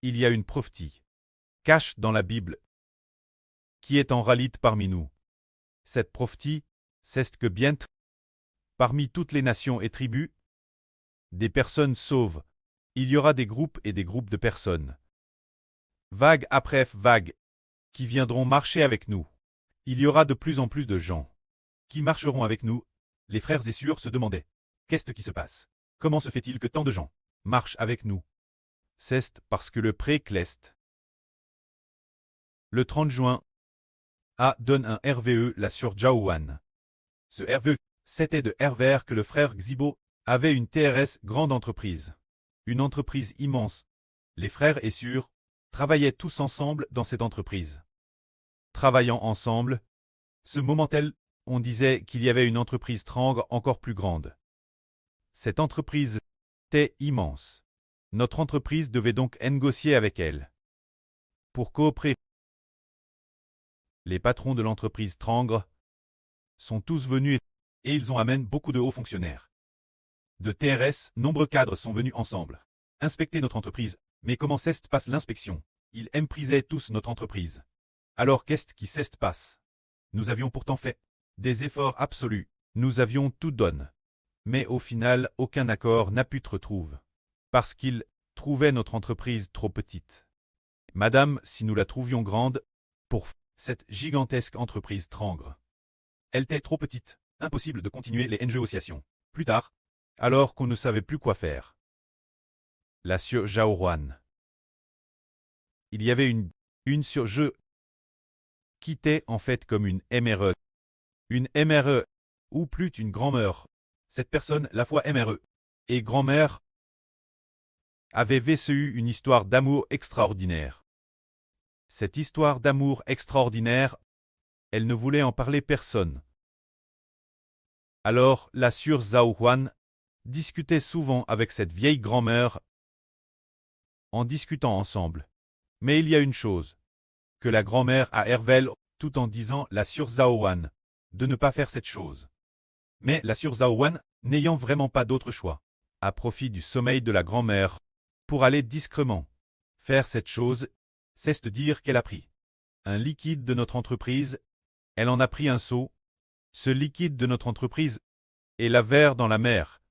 il y a une prophétie cache dans la Bible qui est en réalité parmi nous. Cette prophétie, c'est que bientôt, parmi toutes les nations et tribus, des personnes sauves, il y aura des groupes et des groupes de personnes, vague après vague, qui viendront marcher avec nous. Il y aura de plus en plus de gens qui marcheront avec nous. Les frères et sœurs se demandaient, qu'est-ce qui se passe? Comment se fait-il que tant de gens marchent avec nous? C'est parce que le pré-clest, le 30 juin, a donné un RVE là sur Jaouan. Ce RVE, c'était de RVR que le frère Xibo avait une TRS grande entreprise. Une entreprise immense. Les frères et sœurs travaillaient tous ensemble dans cette entreprise. Travaillant ensemble, ce moment-là, on disait qu'il y avait une entreprise Trang encore plus grande. Cette entreprise était immense. Notre entreprise devait donc négocier avec elle. Pour coopérer, les patrons de l'entreprise Trang sont tous venus et ils ont amené beaucoup de hauts fonctionnaires. De TRS, nombreux cadres sont venus ensemble. Inspecter notre entreprise. Mais comment se passe l'inspection? Ils méprisaient tous notre entreprise. Alors qu'est-ce qui se passe? Nous avions pourtant fait des efforts absolus. Nous avions tout donné. Mais au final, aucun accord n'a pu être trouvé. Parce qu'ils trouvaient notre entreprise trop petite. Madame, si nous la trouvions grande, pour cette gigantesque entreprise Trangre, elle était trop petite, impossible de continuer les négociations. Plus tard, alors qu'on ne savait plus quoi faire. La sur Jaouan. Il y avait une sur jeu qui était en fait comme une MRE. Une MRE, ou plus une grand-mère. Cette personne, la fois MRE, et grand-mère, avait vécu une histoire d'amour extraordinaire. Cette histoire d'amour extraordinaire, elle ne voulait en parler personne. Alors, la sœur Zaouhuan discutait souvent avec cette vieille grand-mère en discutant ensemble. Mais il y a une chose, que la grand-mère a Hervel tout en disant la sœur Zaouhuan de ne pas faire cette chose. Mais la sœur Zaouhuan, n'ayant vraiment pas d'autre choix, a profit du sommeil de la grand-mère pour aller discrètement faire cette chose, c'est de dire qu'elle a pris un liquide de notre entreprise, elle en a pris un seau, ce liquide de notre entreprise, et l'a vers dans la mer.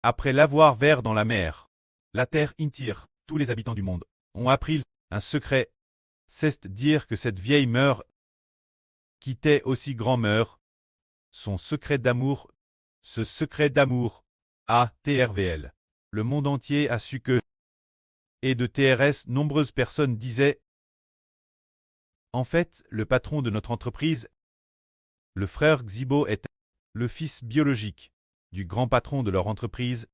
Après l'avoir vers dans la mer, la terre intire, tous les habitants du monde, ont appris un secret, c'est dire que cette vieille mère, qui était aussi grand-mère, son secret d'amour, ce secret d'amour, a TRVL. Le monde entier a su que, et de TRS, nombreuses personnes disaient, en fait, le patron de notre entreprise, le frère Xibo est le fils biologique du grand patron de leur entreprise.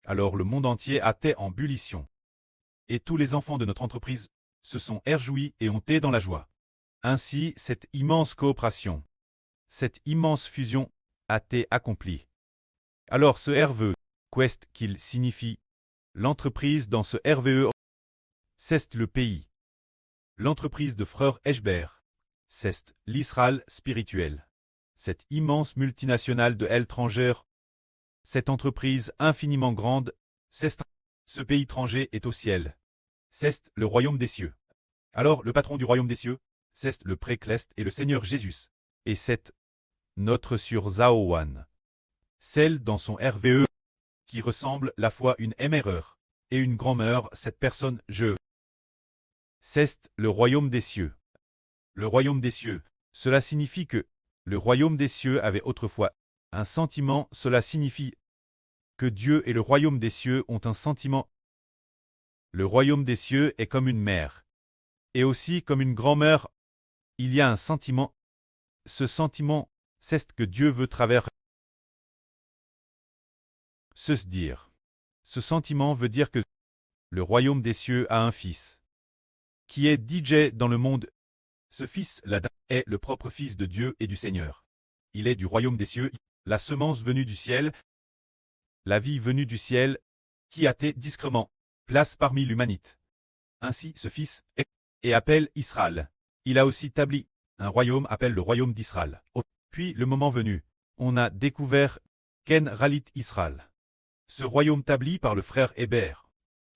Alors le monde entier a été en ébullition. Et tous les enfants de notre entreprise se sont réjouis et ont été dans la joie. Ainsi, cette immense coopération, cette immense fusion a été accomplie. Alors ce RVE, qu'est-ce qu'il signifie? L'entreprise dans ce RVE, c'est le pays. L'entreprise de frère Eshber, c'est l'Israël spirituel. Cette immense multinationale de l'étranger, cette entreprise infiniment grande, c'est ce pays étranger est au ciel. C'est le royaume des cieux. Alors le patron du royaume des cieux, c'est le pré-clest et le Seigneur Jésus. Et c'est notre sur Zaouan. Celle dans son RVE, qui ressemble la fois une MRE, et une grand-mère, cette personne, c'est le royaume des cieux. Le royaume des cieux, cela signifie que le royaume des cieux avait autrefois un sentiment, cela signifie que Dieu et le royaume des cieux ont un sentiment. Le royaume des cieux est comme une mère. Et aussi comme une grand-mère, il y a un sentiment. Ce sentiment, c'est que Dieu veut travers se dire. Ce sentiment veut dire que le royaume des cieux a un fils qui est DJ dans le monde. Ce fils-là est le propre fils de Dieu et du Seigneur. Il est du royaume des cieux, la semence venue du ciel, la vie venue du ciel, qui a été discrètement place parmi l'humanité. Ainsi ce fils est et appelle Israël. Il a aussi établi un royaume appelle le royaume d'Israël. Puis le moment venu, on a découvert Ken Ralit Israël. Ce royaume établi par le frère Héber.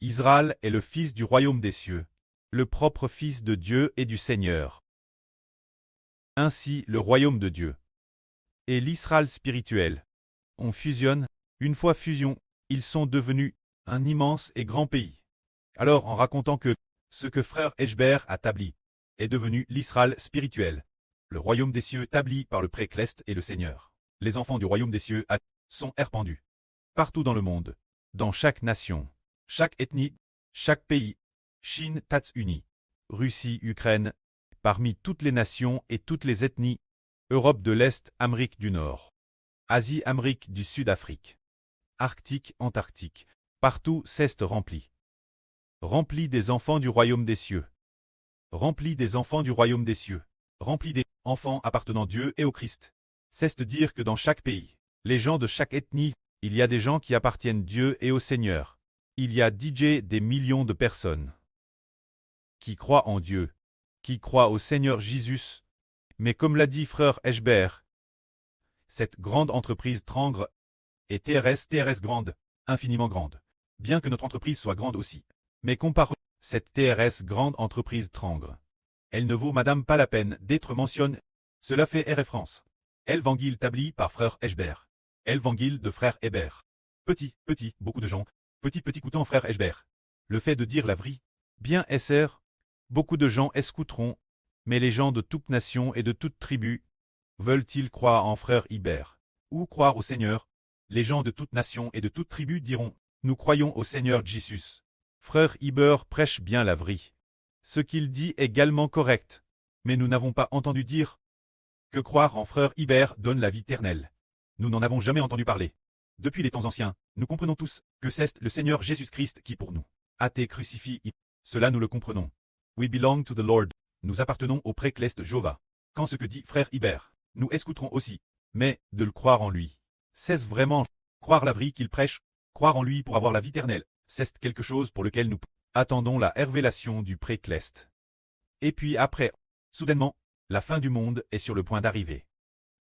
Israël est le fils du royaume des cieux, le propre fils de Dieu et du Seigneur. Ainsi, le royaume de Dieu et l'Israël spirituel, on fusionne, une fois fusion, ils sont devenus un immense et grand pays. Alors, en racontant que ce que frère Eshber a établi est devenu l'Israël spirituel, le royaume des cieux établi par le Précleste et le Seigneur. Les enfants du royaume des cieux sont répandus partout dans le monde, dans chaque nation, chaque ethnie, chaque pays, Chine, États-Unis, Russie, Ukraine, parmi toutes les nations et toutes les ethnies, Europe de l'Est, Amérique du Nord, Asie, Amérique du Sud-Afrique, Arctique, Antarctique, partout c'est rempli. Rempli des enfants du royaume des cieux. Rempli des enfants du royaume des cieux. Rempli des enfants appartenant à Dieu et au Christ. C'est dire que dans chaque pays, les gens de chaque ethnie, il y a des gens qui appartiennent à Dieu et au Seigneur. Il y a des millions de personnes qui croient en Dieu, qui croient au Seigneur Jésus. Mais comme l'a dit frère Eshber, cette grande entreprise trangre et TRS grande, infiniment grande. Bien que notre entreprise soit grande aussi. Mais comparons cette TRS grande entreprise trangre. Elle ne vaut madame pas la peine d'être mentionnée. Cela fait référence. Évangile établi par frère Eshber. Évangile de frère Hébert. Petit, beaucoup de gens. Petit coûtant frère Eshber. Le fait de dire la vraie. Bien SR. Beaucoup de gens escouteront. Mais les gens de toute nation et de toute tribu, veulent-ils croire en frère Hébert, ou croire au Seigneur? Les gens de toute nation et de toute tribu diront, nous croyons au Seigneur Jésus. Frère Hébert prêche bien la vraie. Ce qu'il dit est également correct. Mais nous n'avons pas entendu dire que croire en frère Hébert donne la vie éternelle. Nous n'en avons jamais entendu parler. Depuis les temps anciens, nous comprenons tous que c'est le Seigneur Jésus-Christ qui pour nous a été crucifié. Cela nous le comprenons. We belong to the Lord. Nous appartenons au Précleste Jéhovah. Quand ce que dit frère Hébert, nous écouterons aussi. Mais de le croire en lui. C'est vraiment croire la vraie qu'il prêche, croire en lui pour avoir la vie éternelle. C'est quelque chose pour lequel nous attendons la révélation du Précleste. Et puis après, soudainement, la fin du monde est sur le point d'arriver.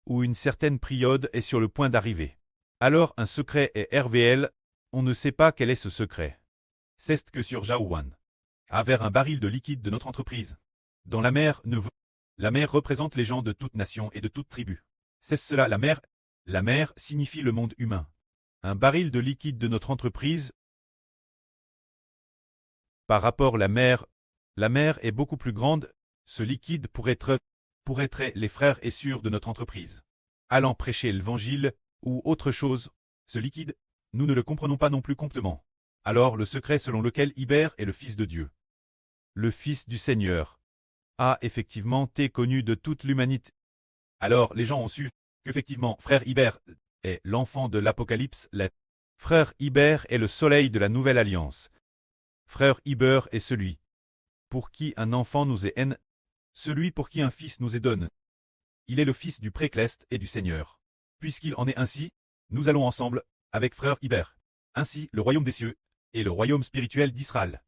Ou une certaine période est sur le point d'arriver. Alors un secret est RVL, on ne sait pas quel est ce secret. C'est que sur Jaouan, avec un baril de liquide de notre entreprise. Dans la mer, la mer représente les gens de toute nation et de toute tribu. C'est cela la mer. La mer signifie le monde humain. Un baril de liquide de notre entreprise. Par rapport à la mer est beaucoup plus grande, ce liquide pourrait être les frères et sœurs de notre entreprise. Allant prêcher l'évangile, ou autre chose, ce liquide, nous ne le comprenons pas non plus complètement. Alors le secret selon lequel Hébert est le Fils de Dieu, le Fils du Seigneur, a effectivement été connu de toute l'humanité. Alors les gens ont su qu'effectivement frère Hébert est l'enfant de l'Apocalypse. Frère Hébert est le soleil de la nouvelle alliance. Frère Hébert est celui pour qui un enfant nous est haine, celui pour qui un fils nous est donné. Il est le fils du Précleste et du Seigneur. Puisqu'il en est ainsi, nous allons ensemble, avec frère Hébert. Ainsi, le royaume des cieux, et le royaume spirituel d'Israël.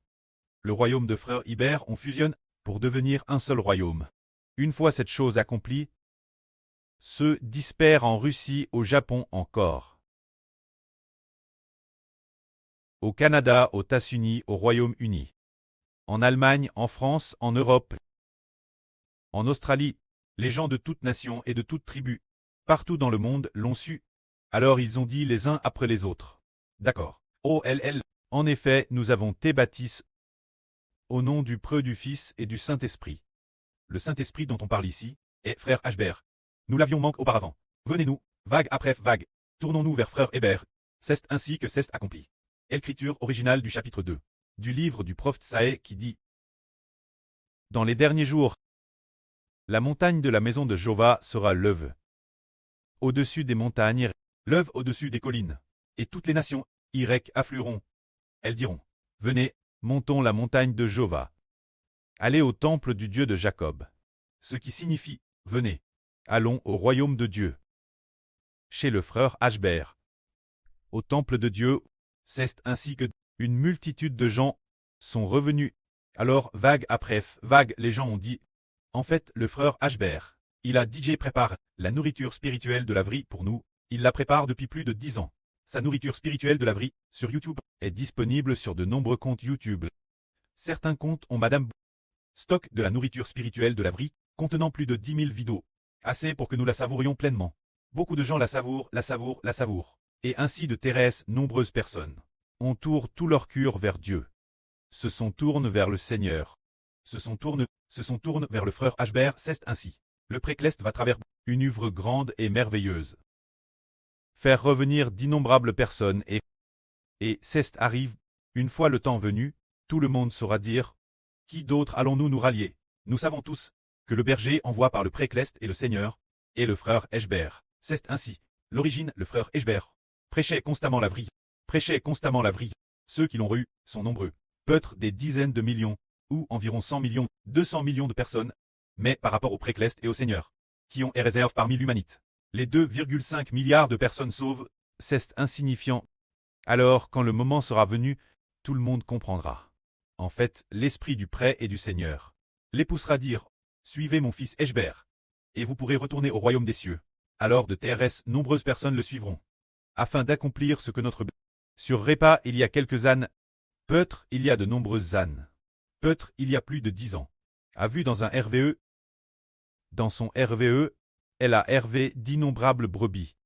Le royaume de frère Hébert on fusionne, pour devenir un seul royaume. Une fois cette chose accomplie, se disperse en Russie, au Japon encore. Au Canada, aux États-Unis, au Royaume-Uni. En Allemagne, en France, en Europe. En Australie, les gens de toute nation et de toute tribu, partout dans le monde, l'ont su. Alors ils ont dit les uns après les autres. D'accord. OLL. En effet, nous avons été baptisés au nom du Preux du Fils et du Saint-Esprit. Le Saint-Esprit dont on parle ici est frère Eshber. Nous l'avions manqué auparavant. Venez-nous, vague après vague, tournons-nous vers frère Hébert. C'est ainsi que c'est accompli. Écriture originale du chapitre 2, du livre du prophète Saë qui dit: dans les derniers jours, la montagne de la maison de Jéhovah sera levée au-dessus des montagnes, lève au-dessus des collines, et toutes les nations Y afflueront. Elles diront: venez, montons la montagne de Jéhovah. Allez au temple du Dieu de Jacob. Ce qui signifie: venez, allons au royaume de Dieu. Chez le frère Eshber. Au temple de Dieu, c'est ainsi que une multitude de gens sont revenus. Alors, vague après vague, les gens ont dit: en fait, le frère Eshber, il a DJ prépare la nourriture spirituelle de la vraie pour nous, il la prépare depuis plus de 10 ans. Sa nourriture spirituelle de la vraie, sur YouTube, est disponible sur de nombreux comptes YouTube. Certains comptes ont Madame stock de la nourriture spirituelle de la vraie, contenant plus de 10 000 vidéos. Assez pour que nous la savourions pleinement. Beaucoup de gens la savourent, la savourent, la savourent. Et ainsi de Thérèse, nombreuses personnes. On tourne tout leur cœur vers Dieu. Se sont tourne vers le Seigneur. Se sont tourne vers le frère Ashbert, c'est ainsi. Le précleste va travers une œuvre grande et merveilleuse. Faire revenir d'innombrables personnes et c'est arrive, une fois le temps venu, tout le monde saura dire, qui d'autre allons-nous nous rallier? Nous savons tous que le berger envoie par le précleste et le Seigneur, et le frère Ashbert, c'est ainsi. L'origine, le frère Ashbert, prêchait constamment la vraie. Prêchait constamment la vraie. Ceux qui l'ont reçu sont nombreux. Peut-être des dizaines de millions, ou environ 100 millions, 200 millions de personnes, mais par rapport au précleste et au Seigneur, qui ont et réserve parmi l'humanité. Les 2,5 milliards de personnes sauves, c'est insignifiant. Alors, quand le moment sera venu, tout le monde comprendra. En fait, l'esprit du prêt et du Seigneur les poussera à dire, suivez mon fils Ashbert, et vous pourrez retourner au royaume des cieux. Alors de TRS, nombreuses personnes le suivront, afin d'accomplir ce que notre... Sur Répa, il y a quelques ânes. Peut-être il y a de nombreuses ânes. Peut-être il y a plus de 10 ans. A vu dans un RVE. Dans son RVE, elle a hervé d'innombrables brebis,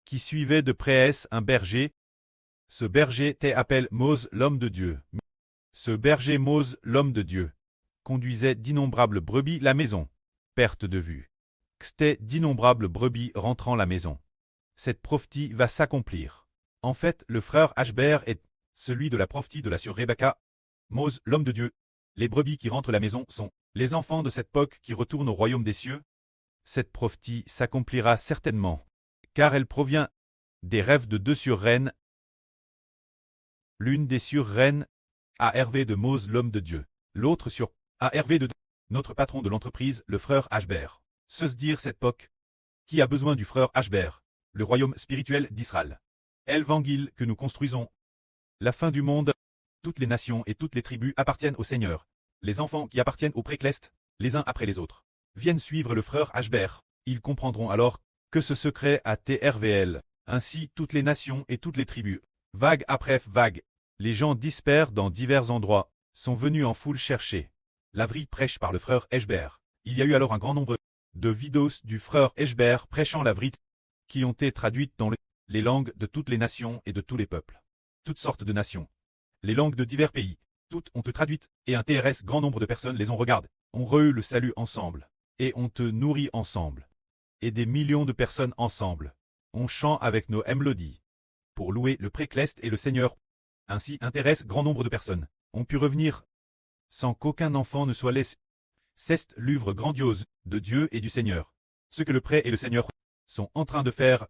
qui suivait de près un berger. Ce berger t'appelle Mose, l'homme de Dieu. Ce berger Mose, l'homme de Dieu, conduisait d'innombrables brebis la maison. Perte de vue. C'était d'innombrables brebis rentrant la maison. Cette prophétie va s'accomplir. En fait, le frère Ashbert est celui de la prophétie de la sœur Rebecca. Mose, l'homme de Dieu. Les brebis qui rentrent la maison sont les enfants de cette époque qui retournent au royaume des cieux. Cette prophétie s'accomplira certainement, car elle provient des rêves de 2 surreines. L'une des surreines a hervé de Mose, l'homme de Dieu. L'autre sur a hervé de notre patron de l'entreprise, le frère Ashbert. Se dire cette époque qui a besoin du frère Ashbert, le royaume spirituel d'Israël. L'évangile que nous construisons. La fin du monde. Toutes les nations et toutes les tribus appartiennent au Seigneur. Les enfants qui appartiennent au précleste, les uns après les autres, viennent suivre le frère Ashbert. Ils comprendront alors que ce secret a été révélé. Ainsi toutes les nations et toutes les tribus, vague après vague, les gens dispersés dans divers endroits, sont venus en foule chercher la vraie prêche par le frère Ashbert. Il y a eu alors un grand nombre de vidéos du frère Ashbert prêchant la vraie, qui ont été traduites dans les langues de toutes les nations et de tous les peuples. Toutes sortes de nations. Les langues de divers pays. Toutes ont été traduites, et un TRS grand nombre de personnes les ont regardées. On reçut le salut ensemble. Et on te nourrit ensemble. Et des millions de personnes ensemble. On chante avec nos mélodies. Pour louer le précleste et le Seigneur. Ainsi intéresse grand nombre de personnes. On pu revenir sans qu'aucun enfant ne soit laissé. C'est l'œuvre grandiose de Dieu et du Seigneur. Ce que le prêt et le Seigneur sont en train de faire,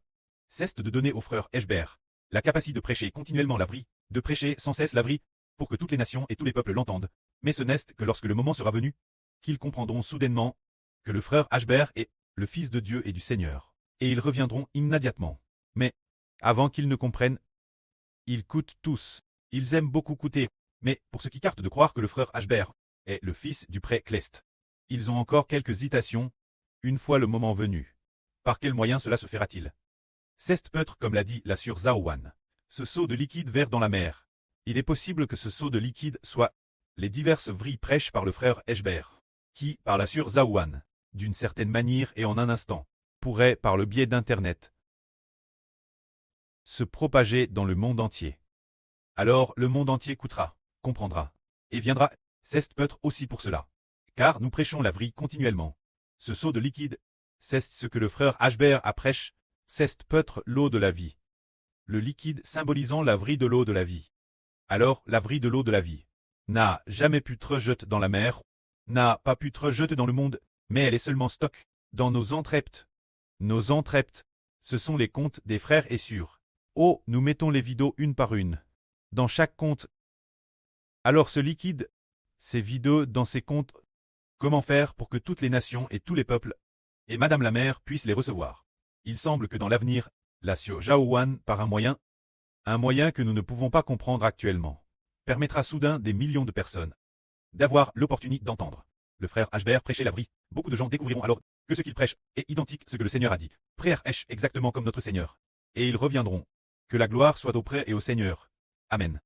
c'est de donner au frère Ashbert la capacité de prêcher continuellement la vraie, de prêcher sans cesse la vraie, pour que toutes les nations et tous les peuples l'entendent. Mais ce n'est que lorsque le moment sera venu, qu'ils comprendront soudainement que le frère Ashbert est le Fils de Dieu et du Seigneur. Et ils reviendront immédiatement. Mais, avant qu'ils ne comprennent, ils coûtent tous. Ils aiment beaucoup coûter. Mais, pour ce qui carte de croire que le frère Ashbert est le fils du précleste, ils ont encore quelques hésitations, une fois le moment venu. Par quel moyen cela se fera-t-il? C'est peut-être comme l'a dit la sœur Zaouane. Ce seau de liquide vert dans la mer. Il est possible que ce seau de liquide soit les diverses vrilles prêches par le frère Ashbert, qui, par la sœur Zaouane, d'une certaine manière et en un instant, pourrait, par le biais d'Internet, se propager dans le monde entier. Alors le monde entier écoutera, comprendra, et viendra. C'est peut-être aussi pour cela. Car nous prêchons la vraie continuellement. Ce seau de liquide, c'est ce que le frère Ashbert a prêché, c'est peut-être l'eau de la vie. Le liquide symbolisant la vraie de l'eau de la vie. Alors la vraie de l'eau de la vie n'a jamais pu être jetée dans la mer, n'a pas pu être jetée dans le monde, mais elle est seulement stock dans nos entreptes. Nos entreptes, ce sont les comptes des frères et sœurs. Oh, nous mettons les vidéos une par une. Dans chaque compte. Alors ce liquide, ces vidéos dans ces comptes, comment faire pour que toutes les nations et tous les peuples, et Madame la Mère puissent les recevoir? Il semble que dans l'avenir, la sœur Zaouane, par un moyen que nous ne pouvons pas comprendre actuellement, permettra soudain des millions de personnes d'avoir l'opportunité d'entendre le frère Ashbert prêcher la vraie. Beaucoup de gens découvriront alors que ce qu'il prêche est identique à ce que le Seigneur a dit. Frère Esh exactement comme notre Seigneur. et ils reviendront. Que la gloire soit auprès et au Seigneur. Amen.